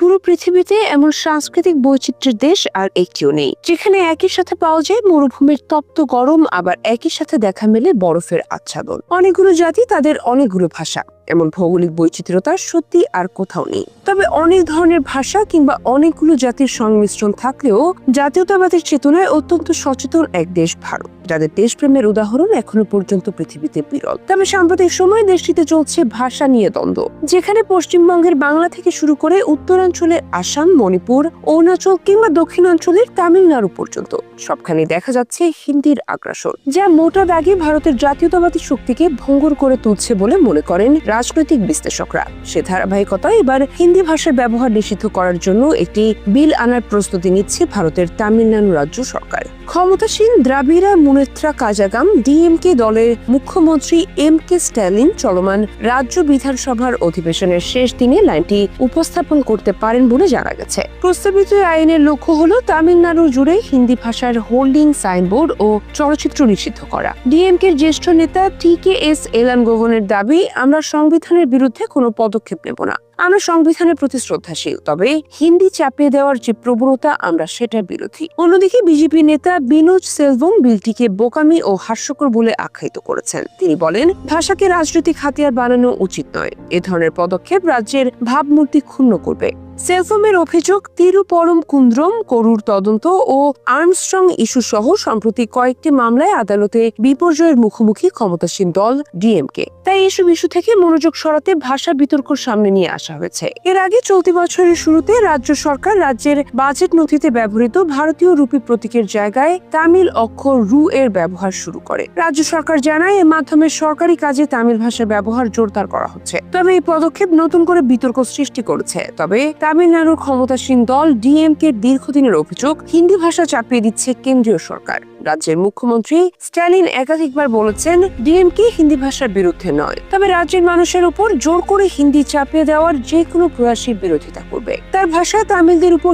পুরো পৃথিবীতে এমন সাংস্কৃতিক বৈচিত্র্যের দেশ আর একটিও নেই, যেখানে একই সাথে পাওয়া যায় মরুভূমির তপ্ত গরম, আবার একই সাথে দেখা মেলে বরফের আচ্ছাদন। অনেকগুলো জাতি, তাদের অনেকগুলো ভাষা, এমন ভৌগোলিক বৈচিত্র্যতা সত্যি আর কোথাও নেই। তবে অনেক ধরনের ভাষা কিংবা অনেকগুলো জাতির সংমিশ্রণ থাকলেও জাতীয়তাবাদের চেতনায় অত্যন্ত সচেতন এক দেশ ভারত, যাদের দেশপ্রেমের উদাহরণ এখনো পর্যন্ত পৃথিবীতে বিরল। তবে সাম্প্রতিক সময়ে দেশটিতে চলছে ভাষা নিয়ে দ্বন্দ্ব, যেখানে পশ্চিমবঙ্গের বাংলা থেকে শুরু করে উত্তরাঞ্চলের আসাম, মণিপুর, অরুণাচল কিংবা দক্ষিণাঞ্চলের তামিলনাড়ু পর্যন্ত সবখানে দেখা যাচ্ছে হিন্দির আগ্রাসন, যা মোটা দাগে ভারতের জাতীয়তাবাদী শক্তিকে ভঙ্গুর করে তুলছে বলে মনে করেন রাজনৈতিক বিশ্লেষকরা। সে ধারাবাহিকতায় এবার হিন্দি ভাষার ব্যবহার নিষিদ্ধ করার জন্য একটি বিল আনার প্রস্তুতি নিচ্ছে ভারতের তামিলনাড়ু রাজ্য সরকার। ক্ষমতাসীন দ্রাবিড়া মুনেত্রা কাজাগাম ডিএমকে দলের মুখ্যমন্ত্রী এম.কে. স্ট্যালিন চলমান রাজ্য বিধানসভার অধিবেশনের শেষ দিনে লাইনটি উপস্থাপন করতে পারেন বলে জানা গেছে। প্রস্তাবিত আইনের লক্ষ্য হল তামিলনাড়ু জুড়ে হিন্দি ভাষার হোর্ডিং, সাইনবোর্ড ও চলচ্চিত্র নিষিদ্ধ করা। ডিএমকে জ্যেষ্ঠ নেতা টি.কে.এস. এলানগোভনের দাবি, আমরা সংবিধানের বিরুদ্ধে কোনো পদক্ষেপ নেব না, আমরা সংবিধানের প্রতি শ্রদ্ধাশীল, তবে হিন্দি চাপিয়ে দেওয়ার যে প্রবণতা, আমরা সেটার বিরোধী। অন্যদিকে বিজেপি নেতা বিনোজ সেলভম বিলটিকে বোকামি ও হাস্যকর বলে আখ্যায়িত করেছেন। তিনি বলেন, ভাষাকে রাজনৈতিক হাতিয়ার বানানো উচিত নয়, এ ধরনের পদক্ষেপ রাজ্যের ভাবমূর্তি ক্ষুণ্ণ করবে। সেলফমের অভিযোগ, তিরুপরমকুন্দ্রম করুর তদন্ত ও আর্মস্ট্রং ইস্যু সহ সম্প্রতি কয়েকটি মামলায় আদালতে বিপর্যয়ের মুখোমুখি ক্ষমতাসীন দল ডিএমকে। তাই এসব ইস্যু থেকে মনোযোগ সরাতে ভাষা বিতর্ক সামনে নিয়ে আসা হয়েছে। এর আগে চলতি বছরের শুরুতে রাজ্য সরকার রাজ্যের বাজেট নথিতে ব্যবহৃত ভারতীয় রুপি প্রতীকের জায়গায় তামিল অক্ষর রু এর ব্যবহার শুরু করে। রাজ্য সরকার জানায়, এর মাধ্যমে সরকারি কাজে তামিল ভাষার ব্যবহার জোরদার করা হচ্ছে। তবে এই পদক্ষেপ নতুন করে বিতর্ক সৃষ্টি করেছে। তবে তামিলনাড়ুর ক্ষমতাসীন দল ডিএমকে দীর্ঘদিনের অভিযোগ, হিন্দি ভাষা চাপিয়ে দিচ্ছে কেন্দ্রীয় সরকার। রাজ্যের মুখ্যমন্ত্রী স্ট্যালিন একাধিকবার বলেছেন, ডিএমকে হিন্দি ভাষার বিরুদ্ধে নয়, তবে রাজ্যের মানুষের উপর জোর করে হিন্দি চাপিয়ে দেওয়ার যে কোনো প্রয়াসের বিরোধিতা করবে। তার ভাষা তামিলদের উপর